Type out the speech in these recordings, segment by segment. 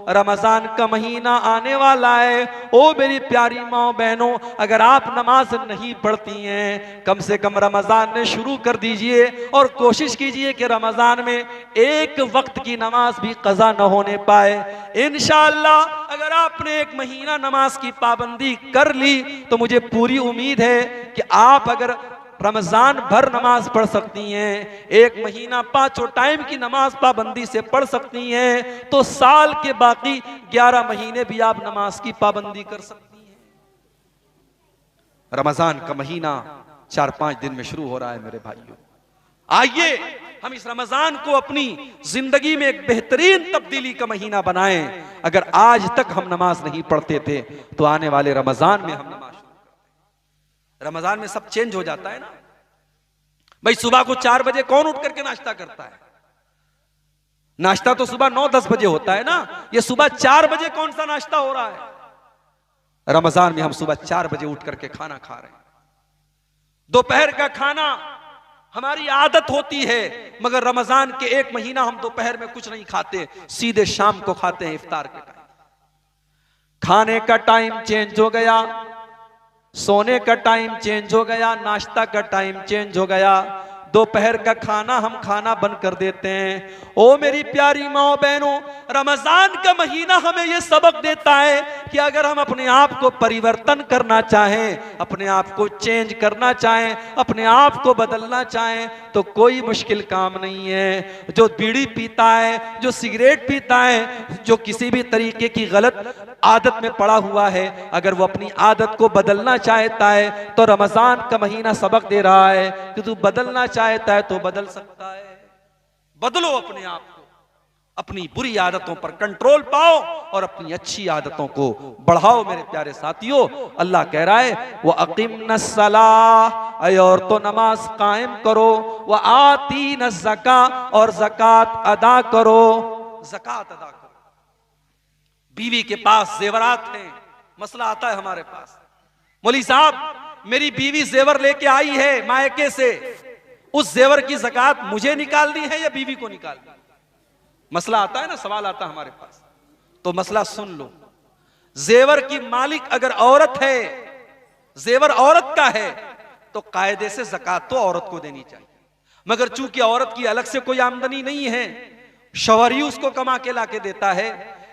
रमजान का महीना आने वाला है। ओ मेरी प्यारी माँ बहनों, अगर आप नमाज नहीं पढ़ती हैं, कम से कम रमजान में शुरू कर दीजिए और कोशिश कीजिए कि रमजान में एक वक्त की नमाज भी कज़ा न होने पाए। इंशाअल्लाह अगर आपने एक महीना नमाज की पाबंदी कर ली तो मुझे पूरी उम्मीद है कि आप अगर रमजान भर नमाज पढ़ सकती हैं, एक महीना 5 टाइम की नमाज पाबंदी से पढ़ सकती हैं, तो साल के बाकी 11 महीने भी आप नमाज की पाबंदी कर सकती हैं। रमजान का महीना 4-5 दिन में शुरू हो रहा है मेरे भाइयों। आइए हम इस रमजान को अपनी जिंदगी में एक बेहतरीन तब्दीली का महीना बनाएं। अगर आज तक हम नमाज नहीं पढ़ते थे तो आने वाले रमजान में हम नमाज, रमजान में सब चेंज हो जाता है ना भाई। सुबह को 4 बजे कौन उठ करके नाश्ता करता है? नाश्ता तो सुबह 9-10 बजे होता है ना। ये सुबह 4 बजे कौन सा नाश्ता हो रहा है? रमजान में हम सुबह 4 बजे उठ करके खाना खा रहे हैं। दोपहर का खाना हमारी आदत होती है, मगर रमजान के एक महीना हम दोपहर में कुछ नहीं खाते, सीधे शाम को खाते हैं इफ्तार के टाइम। खाने का टाइम चेंज हो गया, सोने का टाइम चेंज हो गया, नाश्ता का टाइम चेंज हो गया, दोपहर का खाना हम खाना बंद कर देते हैं। ओ मेरी प्यारी माँ बहनों, रमजान का महीना हमें यह सबक देता है कि अगर हम अपने आप को परिवर्तन करना चाहें, अपने आप को चेंज करना चाहें, अपने आप को बदलना चाहें, तो कोई मुश्किल काम नहीं है। जो बीड़ी पीता है, जो सिगरेट पीता है, जो किसी भी तरीके की गलत आदत में पड़ा हुआ है, अगर वो अपनी आदत को बदलना चाहता है तो रमजान का महीना सबक दे रहा है कि तू बदलना चाहता है तो बदल सकता है। बदलो अपने आप को, अपनी बुरी आदतों पर कंट्रोल पाओ और अपनी अच्छी आदतों को बढ़ाओ मेरे प्यारे साथियों। अल्लाह कह रहा है वो अकीमनस्सलाह, और तो नमाज कायम करो, वह आती न ज़का, और ज़कात अदा करो, ज़कात अदा करो। बीवी के पास जेवरात हैं, मसला आता है हमारे पास, मौलवी साहब मेरी बीवी जेवर लेके आई है मायके से, उस जेवर की ज़कात मुझे निकालनी है या बीवी को निकालनी? मसला आता है ना, सवाल आता है हमारे पास। तो मसला सुन लो, जेवर की मालिक अगर औरत है, जेवर औरत का है, तो कायदे से ज़कात तो औरत को देनी चाहिए, मगर चूंकि औरत की अलग से कोई आमदनी नहीं है, शौहर ही उसको कमा के लाके देता है,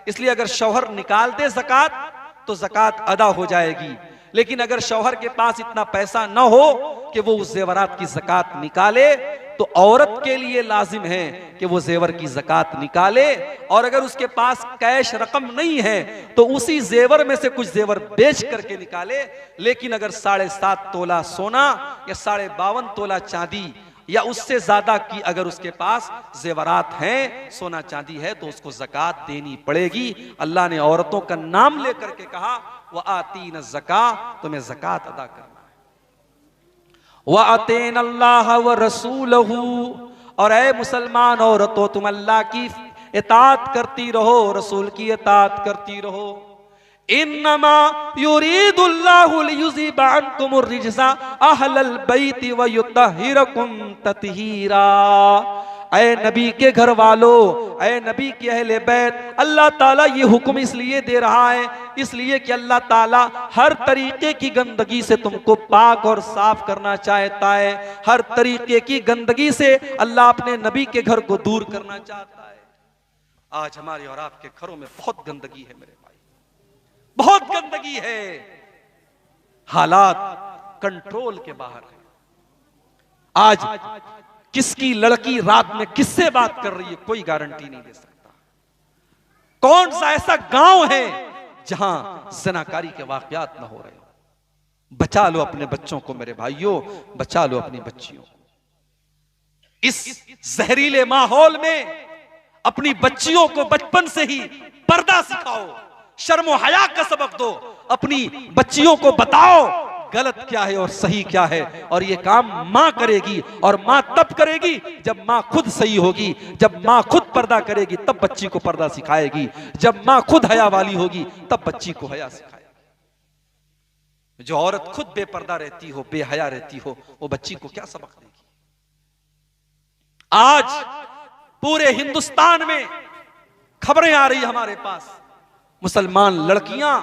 इसलिए अगर शौहर निकाल दे ज़कात तो ज़कात अदा हो जाएगी। लेकिन अगर शौहर के पास इतना पैसा न हो कि वो उस जेवरात की ज़कात निकाले, तो औरत के लिए लाजिम है कि वो जेवर की ज़कात निकाले। और अगर उसके पास कैश रकम नहीं है तो उसी जेवर में से कुछ जेवर बेच करके निकाले। लेकिन अगर 7.5 तोला सोना या 52.5 तोला चांदी या उससे ज्यादा की अगर उसके पास जेवरात हैं, सोना चांदी है, तो उसको ज़कात देनी पड़ेगी। अल्लाह ने औरतों का नाम लेकर के कहा वह आतीन ज़का, तुम्हें ज़कात अदा करना है। वह अतीन अल्लाह व रसूलहू, और ऐ मुसलमान औरतों तुम अल्लाह की इताअत करती रहो, रसूल की इताअत करती रहो। इन्नमा युरीदुल्लाहु लियुज़िबा अन्कुमुर रिज्सा अहलल बैति व युतहिरकुम तत्हीरा। ऐ नबी के घर वालों, ऐ नबी के अहले बैत, अल्लाह ताला ये हुक्म इसलिए दे रहा है, इसलिए कि अल्लाह ताला हर तरीके की गंदगी से तुमको पाक और साफ करना चाहता है। हर तरीके की गंदगी से अल्लाह अपने नबी के घर को दूर करना चाहता है। आज हमारे और आपके घरों में बहुत गंदगी है मेरे भाई, बहुत गंदगी है, हालात कंट्रोल के बाहर है। आज किसकी लड़की रात में किससे बात कर रही है कोई गारंटी नहीं दे सकता। कौन सा ऐसा गांव है जहां ज़नाकारी के वाकयात ना हो रहे हो? बचा लो अपने बच्चों को मेरे भाइयों, बचा लो अपनी बच्चियों को। इस जहरीले माहौल में अपनी बच्चियों को बचपन से ही पर्दा सिखाओ, शर्म हया का सबक दो, अपनी बच्चियों को बताओ गलत क्या है और सही क्या है। और ये काम मां करेगी, और मां तब करेगी जब मां खुद सही होगी। जब मां खुद पर्दा करेगी तब बच्ची को पर्दा सिखाएगी। जब मां खुद हया वाली होगी तब बच्ची को हया सिखाएगी। जो औरत खुद बेपर्दा रहती हो, बेहया रहती हो, वो बच्ची को क्या सबक देगी? आज पूरे हिंदुस्तान में खबरें आ रही हमारे पास, मुसलमान लड़कियां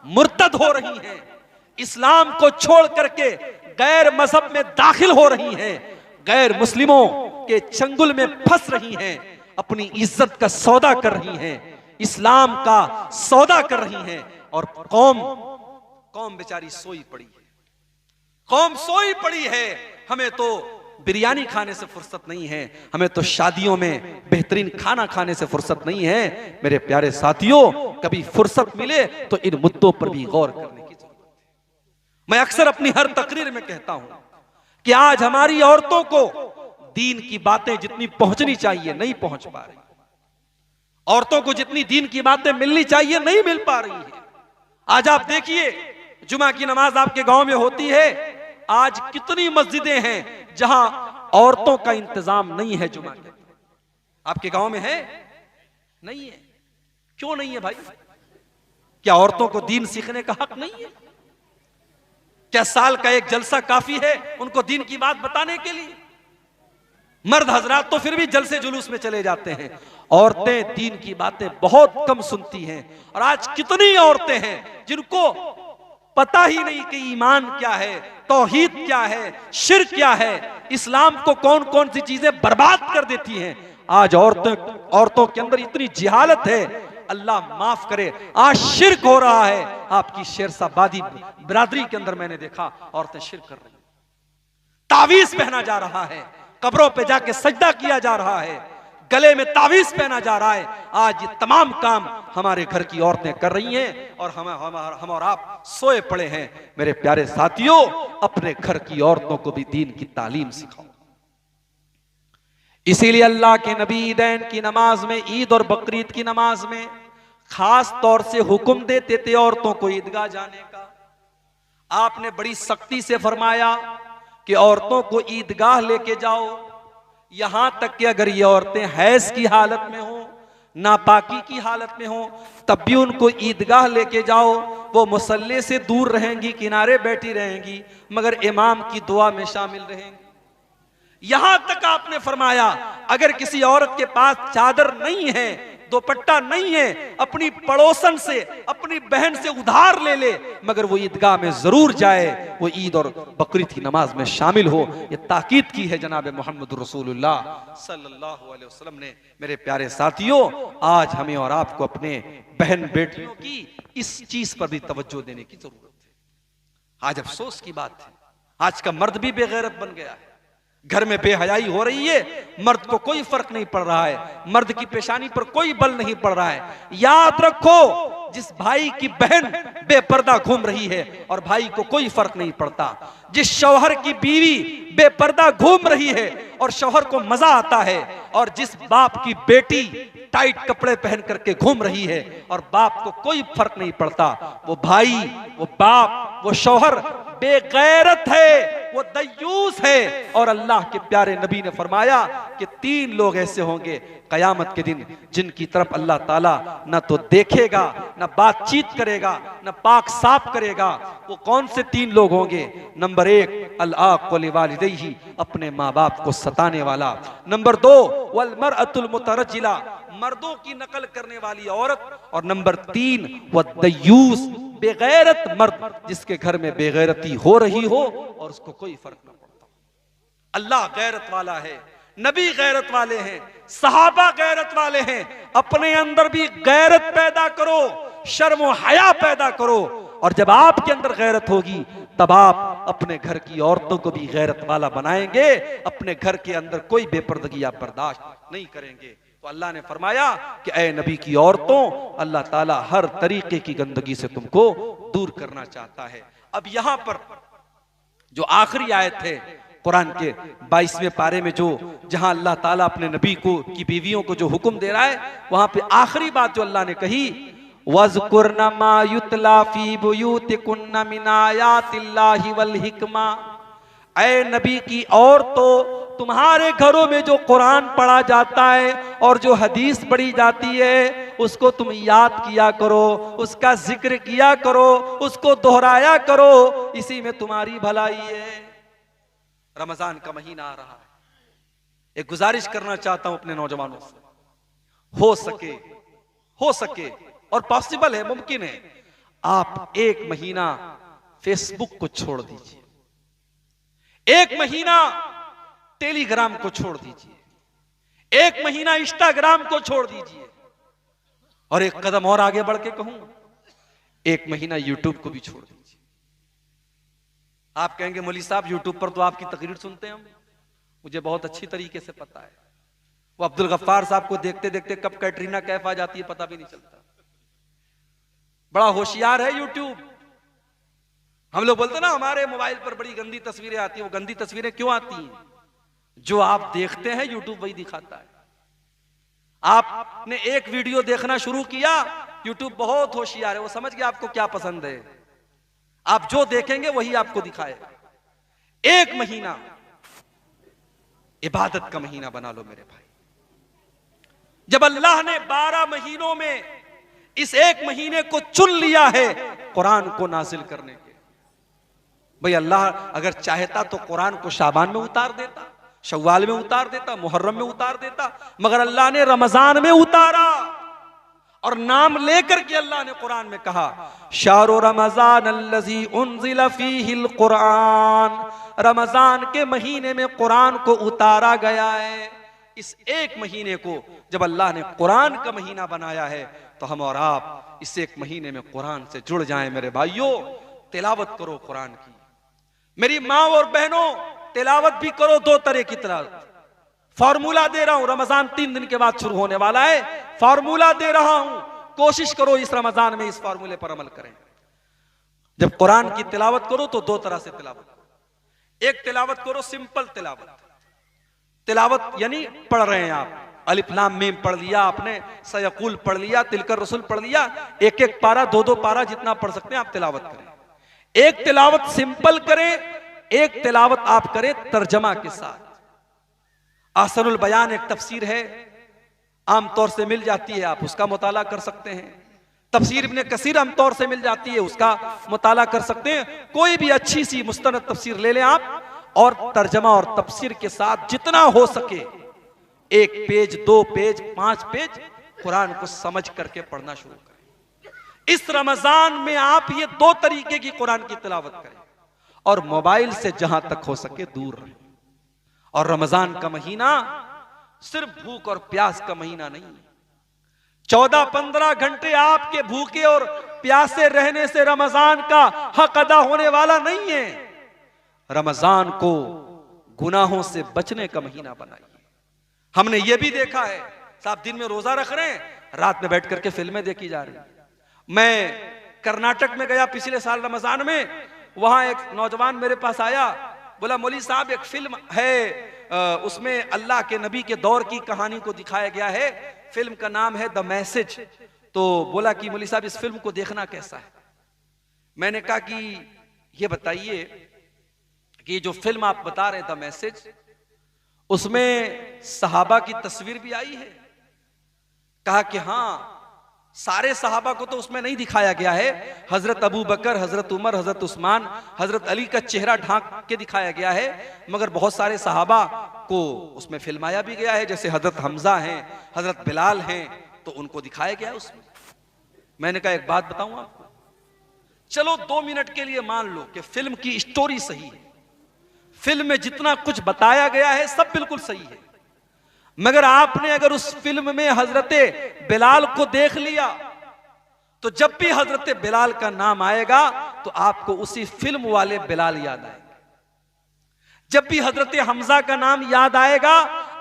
मुर्तद हो रही हैं, इस्लाम को छोड़ करके गैर मजहब में दाखिल हो रही हैं, गैर मुस्लिमों के चंगुल में फंस रही हैं, अपनी इज्जत का सौदा कर रही हैं, इस्लाम का सौदा कर रही हैं। और कौम बेचारी सोई पड़ी है, कौम सोई पड़ी है। हमें तो बिरयानी खाने से फुर्सत नहीं है, हमें तो शादियों में बेहतरीन खाना खाने से फुर्सत नहीं है। मेरे प्यारे साथियों, कभी फुर्सत मिले तो इन मुद्दों पर भी गौर करने की जरूरत है। मैं अक्सर अपनी हर तकरीर में कहता हूं कि आज हमारी औरतों को दीन की बातें जितनी पहुंचनी चाहिए नहीं पहुंच पा रही, औरतों को जितनी दीन की बातें मिलनी चाहिए नहीं मिल पा रही है। आज आप देखिए, जुमा की नमाज आपके गांव में होती है, आज कितनी मस्जिदें हैं जहां औरतों का इंतजाम नहीं है जुमा के। आपके गांव में है? नहीं है। क्यों नहीं है भाई? क्या औरतों को दीन सीखने का हक नहीं है? क्या साल का एक जलसा काफी है उनको दीन की बात बताने के लिए? मर्द हजरात तो फिर भी जलसे जुलूस में चले जाते हैं, औरतें दीन की बातें बहुत कम सुनती हैं। और आज कितनी औरतें हैं जिनको पता ही नहीं कि ईमान क्या है, तौहीद क्या है, शिर्क क्या है, इस्लाम को कौन कौन सी चीजें बर्बाद कर देती हैं। आज औरतों के अंदर इतनी जिहालत है, अल्लाह माफ करे, आज शिर्क हो रहा है। आपकी शेरशाबादी बिरादरी के अंदर मैंने देखा औरतें शिर्क कर रही हैं, तावीज पहना जा रहा है, कब्रों पे जाके सजदा किया जा रहा है, गले में तावीज पहना जा रहा है। आज ये तमाम काम हमारे घर की औरतें कर रही हैं और हम और आप सोए पड़े हैं। मेरे प्यारे साथियों, अपने घर की औरतों को भी दीन की तालीम सिखाओ। इसीलिए अल्लाह के नबी ईदैन की नमाज में, ईद और बकरीद की नमाज में खास तौर से हुक्म देते थे औरतों को ईदगाह जाने का। आपने बड़ी सख्ती से फरमाया कि औरतों को ईदगाह लेके जाओ, यहां तक कि अगर ये औरतें हैज की हालत में हो, नापाकी की हालत में हो, तब भी उनको ईदगाह लेके जाओ। वो मुसल्ले से दूर रहेंगी, किनारे बैठी रहेंगी, मगर इमाम की दुआ में शामिल रहेंगी। यहां तक आपने फरमाया अगर किसी औरत के पास चादर नहीं है, दुपट्टा नहीं है, अपनी पड़ोसन से, अपनी बहन से उधार ले ले, मगर वो ईदगाह में जरूर जाए, वो ईद और बकरीद की नमाज में शामिल हो। ये ताकीद की है जनाब मोहम्मद रसूलुल्लाह सल्लल्लाहु अलैहि वसल्लम ने। मेरे प्यारे साथियों, आज हमें और आपको अपने बहन बेटियों की इस चीज पर भी तवज्जो देने की जरूरत है। आज अफसोस की बात है, आज का मर्द भी बेगैरत बन गया है। घर में बेहयाई हो रही है, मर्द को कोई फर्क नहीं पड़ रहा है, मर्द की पेशानी पर कोई बल नहीं पड़ रहा है। याद रखो, जिस भाई की बहन बेपर्दा घूम रही है और भाई को कोई फर्क नहीं पड़ता, जिस शौहर की बीवी बेपर्दा घूम रही है और शौहर को मजा आता है, और जिस बाप की बेटी टाइट कपड़े पहन करके घूम रही है और बाप को कोई फर्क नहीं पड़ता, वो भाई, वो बाप, वो शौहर बेगैरत है, वो दयूस है। और अल्लाह के प्यारे नबी ने फरमाया कि 3 लोग ऐसे होंगे कयामत के दिन जिनकी तरफ अल्लाह ताला न तो देखेगा, न बातचीत करेगा, न पाक साफ करेगा। वो कौन से 3 लोग होंगे? नंबर 1, अल-आक़ु लिवालिदैहि, अपने माँ बाप को सताने वाला। नंबर 2, वल मरअतुल मुतरज्जिला, मर्दों की नकल करने वाली औरत। और नंबर 3, वद्दयूस, बेगैरत मर्द, जिसके घर में बेगैरती हो रही हो और उसको कोई फर्क न पड़ता। अल्लाह गैरत वाला है, नबी गैरत वाले हैं, सहाबा गैरत वाले हैं। अपने अंदर भी गैरत पैदा करो, शर्म और हया पैदा करो, और जब आपके अंदर गैरत होगी तब आप अपने घर की औरतों को भी गैरत वाला बनाएंगे। अपने घर के अंदर कोई बेपर्दगी आप बर्दाश्त नहीं करेंगे। तो अल्लाह ने फरमाया कि ऐ नबी की औरतों, अल्लाह ताला हर तरीके की गंदगी से तुमको दूर करना चाहता है। अब यहां पर जो आखिरी आयत है कुरान के 22वें पारे में, जो जहां अल्लाह ताला अपने नबी को की बीवियों को जो हुक्म दे रहा है, वहां पे आखिरी बात जो अल्लाह ने कही, वज़कुरना मा युतला फी बुयूतिकुन्ना मिन आयातिल्लाहि वल हिकमा। ऐ नबी की औरतों, तुम्हारे घरों में जो कुरान पढ़ा जाता है और जो हदीस पढ़ी जाती है, उसको तुम याद किया करो, उसका जिक्र किया करो, उसको दोहराया करो, इसी में तुम्हारी भलाई है। रमजान का महीना आ रहा है, एक गुजारिश करना चाहता हूं अपने नौजवानों से, हो सके और पॉसिबल है, मुमकिन है। आप 1 महीना फेसबुक को छोड़ दीजिए, 1 महीना टेलीग्राम को छोड़ दीजिए, 1 महीना इंस्टाग्राम को छोड़ दीजिए, और एक कदम और आगे बढ़ के कहूं, 1 महीना यूट्यूब को भी छोड़ दीजिए। आप कहेंगे मौलवी साहब यूट्यूब पर तो आपकी तकरीर सुनते हैं हम, मुझे बहुत अच्छी तरीके से पता है। वो अब्दुल गफ्फार साहब को देखते देखते कब कैटरीना कैफ आ जाती है पता भी नहीं चलता। बड़ा होशियार है यूट्यूब। हम लोग बोलते ना हमारे मोबाइल पर बड़ी गंदी तस्वीरें आती हैं, वो गंदी तस्वीरें क्यों आती हैं? जो आप देखते हैं यूट्यूब वही दिखाता है। आपने एक वीडियो देखना शुरू किया, यूट्यूब बहुत होशियार है, वो समझ गया आपको क्या पसंद है, आप जो देखेंगे वही आपको दिखाएगा। 1 महीना इबादत का महीना बना लो मेरे भाई। जब अल्लाह ने 12 महीनों में इस 1 महीने को चुन लिया है कुरान को नाजिल करने के, भाई अल्लाह अगर चाहता तो कुरान को शाबान में उतार देता, शव्वाल में उतार देता, मुहर्रम में उतार देता, मगर अल्लाह ने रमजान में उतारा। और नाम लेकर के अल्लाह ने कुरान में कहा, शाहरु रमजान अल्लज़ी उन्ज़िला फ़ीहिल कुरान, रमजान के महीने में कुरान को उतारा गया है। इस 1 महीने को जब अल्लाह ने कुरान का महीना बनाया है तो हम और आप इस 1 महीने में कुरान से जुड़ जाएं मेरे भाइयों। तिलावत करो कुरान की। मेरी माँ और बहनों, तिलावत भी करो, 2 तरह की तिलावत। फार्मूला दे रहा हूं, रमजान 3 दिन के बाद शुरू होने वाला है, फार्मूला दे रहा हूं, कोशिश करो इस रमजान में इस फार्मूले पर अमल करें। जब कुरान की तिलावत करो तो 2 तरह से तिलावत करो। एक तिलावत करो सिंपल तिलावत, तिलावत यानी पढ़ रहे हैं आप, अलिफ लाम मीम पढ़ लिया आपने, सयकुल पढ़ लिया, तिलकर रसूल पढ़ लिया, 1-1 पारा 2-2 पारा जितना पढ़ सकते हैं आप तिलावत करें। एक तिलावत सिंपल करें, एक तिलावत आप करें तर्जमा के साथ। आसनुल बयान एक तफसीर है, आमतौर से मिल जाती है, आप उसका मुताला कर सकते हैं। तफसीर इब्ने कसीर आमतौर से मिल जाती है, उसका मुताला कर सकते हैं। कोई भी अच्छी सी मुस्तनद तफसीर ले लें आप, और तर्जमा और तफसीर के साथ जितना हो सके 1 पेज 2 पेज 5 पेज कुरान को समझ करके पढ़ना शुरू करें। इस रमजान में आप ये 2 तरीके की कुरान की तिलावत करें, और मोबाइल से जहां तक हो सके दूर रहें। और रमजान का महीना सिर्फ भूख और प्यास का महीना नहीं है। 14-15 घंटे आपके भूखे और प्यासे रहने से रमजान का हक अदा होने वाला नहीं है। रमजान को गुनाहों से बचने का महीना बनाइए। हमने ये भी देखा है, साहब दिन में रोजा रख रहे हैं, रात में बैठ करके फिल्में देखी जा रही हैं। मैं कर्नाटक में गया पिछले साल रमजान में, वहां एक नौजवान मेरे पास आया, बोला मौलवी साहब एक फिल्म है, उसमें अल्लाह के नबी के दौर की कहानी को दिखाया गया है, फिल्म का नाम है द मैसेज। तो बोला कि मौलवी साहब इस फिल्म को देखना कैसा है। मैंने कहा कि ये बताइए कि जो फिल्म आप बता रहे द मैसेज, उसमें सहाबा की तस्वीर भी आई है? कहा कि हाँ, सारे सहाबा को तो उसमें नहीं दिखाया गया है, हजरत अबू बकर, हजरत उमर, हजरत उस्मान, हजरत अली का चेहरा ढांक के दिखाया गया है, मगर बहुत सारे सहाबा को उसमें फिल्माया भी गया है, जैसे हजरत हमजा हैं, हजरत बिलाल हैं, तो उनको दिखाया गया है उसमें। मैंने कहा एक बात बताऊं आपको, चलो 2 मिनट के लिए मान लो कि फिल्म की स्टोरी सही है, फिल्म में जितना कुछ बताया गया है सब बिल्कुल सही है, मगर आपने अगर उस फिल्म में हजरते बिलाल को देख लिया तो जब भी हजरते बिलाल का नाम आएगा तो आपको उसी फिल्म वाले बिलाल याद आएंगे। जब भी हजरते हमजा का नाम याद आएगा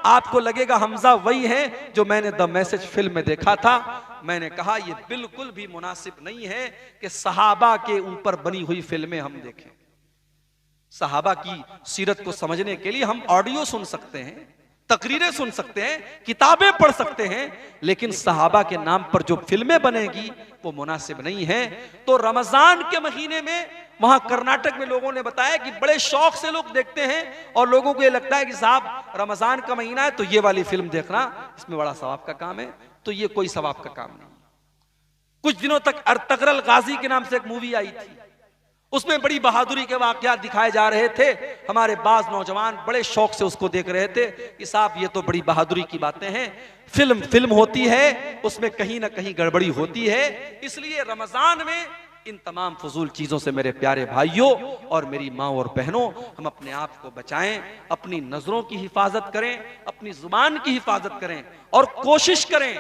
आपको लगेगा हमजा वही है जो मैंने द मैसेज फिल्म में देखा था। मैंने कहा यह बिल्कुल भी मुनासिब नहीं है कि सहाबा के ऊपर बनी हुई फिल्में हम देखें। सहाबा की सीरत को समझने के लिए हम ऑडियो सुन सकते हैं, तकरीरें सुन सकते हैं, किताबें पढ़ सकते हैं, लेकिन सहाबा के नाम पर जो फिल्में बनेगी वो मुनासिब नहीं है। तो रमजान के महीने में वहां कर्नाटक में लोगों ने बताया कि बड़े शौक से लोग देखते हैं और लोगों को ये लगता है कि साहब रमजान का महीना है तो ये वाली फिल्म देखना, इसमें बड़ा सवाब का काम है। तो ये कोई सवाब का काम नहीं। कुछ दिनों तक अर्तगरल गाजी के नाम से एक मूवी आई थी, उसमें बड़ी बहादुरी के वाकयात दिखाए जा रहे थे। हमारे बाज नौजवान बड़े शौक से उसको देख रहे थे कि साहब ये तो बड़ी बहादुरी की बातें हैं। फिल्म होती है, उसमें कहीं ना कहीं गड़बड़ी होती है। इसलिए रमजान में इन तमाम फजूल चीजों से मेरे प्यारे भाइयों और मेरी माँ और बहनों, हम अपने आप को बचाएं, अपनी नजरों की हिफाजत करें, अपनी जुबान की हिफाजत करें और कोशिश करें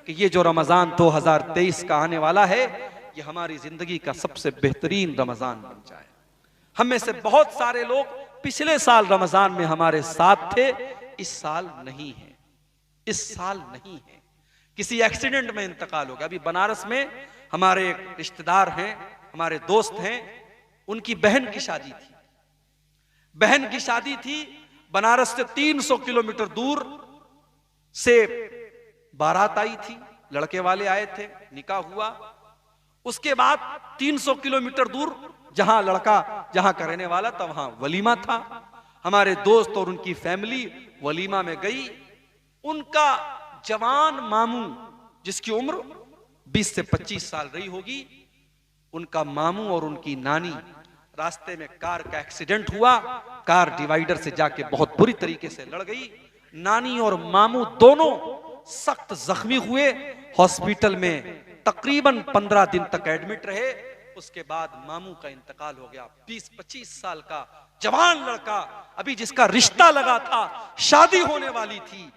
कि ये जो रमजान 2023 का आने वाला है, ये हमारी जिंदगी का सबसे बेहतरीन रमजान बन जाए। हम में से बहुत सारे लोग पिछले साल रमजान में हमारे साथ थे, इस साल नहीं है, इस साल नहीं है। किसी एक्सीडेंट में इंतकाल हो गया। अभी बनारस में हमारे रिश्तेदार हैं, हमारे दोस्त हैं, उनकी बहन की शादी थी। बहन की शादी थी, बनारस से 300 किलोमीटर दूर से बारात आई थी, लड़के वाले आए थे, निकाह हुआ। उसके बाद 300 किलोमीटर दूर जहां लड़का जहां का रहने वाला था, वहां वलीमा था। हमारे दोस्त और उनकी फैमिली वलीमा में गई। उनका जवान मामू, जिसकी उम्र 20 से 25 साल रही होगी, उनका मामू और उनकी नानी, रास्ते में कार का एक्सीडेंट हुआ। कार डिवाइडर से जाके बहुत बुरी तरीके से लड़ गई। नानी और मामू दोनों सख्त जख्मी हुए। हॉस्पिटल में तकरीबन 15 दिन तक एडमिट रहे। उसके बाद मामू का इंतकाल हो गया। 20-25 साल का जवान लड़का, अभी जिसका रिश्ता लगा था, शादी होने वाली थी,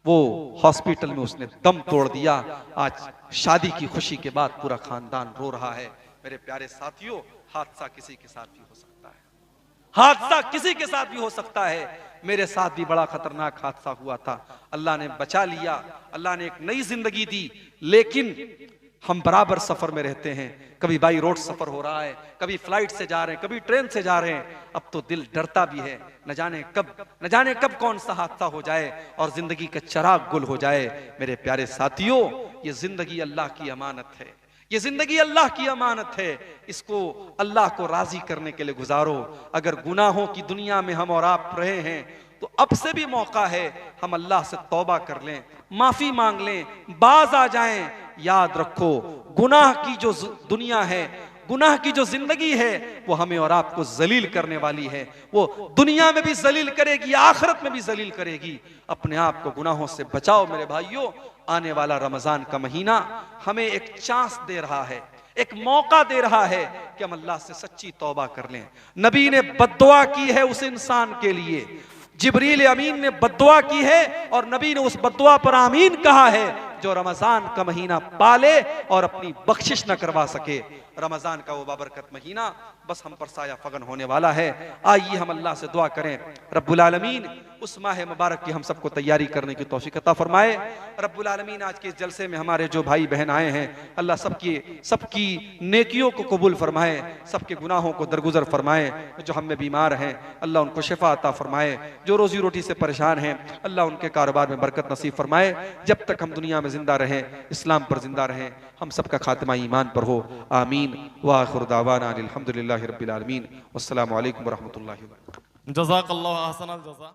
वो हॉस्पिटल में उसने दम तोड़ दिया। आज शादी की खुशी के बाद पूरा खानदान रो रहा है। मेरे प्यारे साथियों, हादसा किसी के साथ भी हो सकता है, हादसा किसी के साथ भी हो सकता है। मेरे साथ भी बड़ा खतरनाक हादसा हुआ था, अल्लाह ने बचा लिया, अल्लाह ने एक नई जिंदगी दी। लेकिन हम बराबर सफर में रहते हैं। कभी बाई रोड सफर हो रहा है, कभी फ्लाइट से जा रहे हैं, कभी ट्रेन से जा रहे हैं। अब तो दिल डरता भी है, न जाने कब कौन सा हादसा हो जाए और जिंदगी का चिराग गुल हो जाए। मेरे प्यारे साथियों, ये जिंदगी अल्लाह की अमानत है, ये जिंदगी अल्लाह की अमानत है। इसको अल्लाह को राजी करने के लिए गुजारो। अगर गुनाहों की दुनिया में हम और आप रहे हैं, तो अब से भी मौका है हम अल्लाह से तौबा कर लें, माफी मांग लें, बाज आ जाएं। याद रखो, गुनाह की जो दुनिया है, गुनाह की जो जिंदगी है, वो हमें और आपको जलील करने वाली है। वो दुनिया में भी जलील करेगी, आखिरत में भी जलील करेगी। अपने आप को गुनाहों से बचाओ मेरे भाइयों। आने वाला रमजान का महीना हमें एक चांस दे रहा है, एक मौका दे रहा है कि हम अल्लाह से सच्ची तौबा कर लें। नबी ने बद्दुआ की है उस इंसान के लिए, जिब्रील अमीन ने बद्दुआ की है और नबी ने उस बद्दुआ पर आमीन कहा है, जो रमजान का महीना पाले और अपनी बख्शिश न करवा सके। रमजान का वो बाबरकत महीना बस हम पर साया फगन होने वाला है। आइए हम अल्लाह से दुआ करें, रब्बुल आलमीन उस माह मुबारक की हम सबको तैयारी करने की तौफीक अता फरमाए। रब्बुल आलमीन आज के इस जलसे में हमारे जो भाई बहन आए हैं, अल्लाह सबकी नेकियों को कबूल फरमाए, सबके गुनाहों को दरगुजर फरमाए। जो हम में बीमार हैं, अल्लाह उनको शिफा अता फरमाए। जो रोजी रोटी से परेशान हैं, अल्लाह उनके कारोबार में बरकत नसीब फरमाए। जब तक हम दुनिया में जिंदा रहें, इस्लाम पर जिंदा रहें, हम सबका खात्मा ईमान पर हो। आमीन। व आखिर दावाना अल्हम्दुलिल्लाहि रब्बिल आलमीन। वस्सलामु अलैकुम व रहमतुल्लाहि व बरकातुहू। जज़ाकल्लाहु अहसनल जज़ा।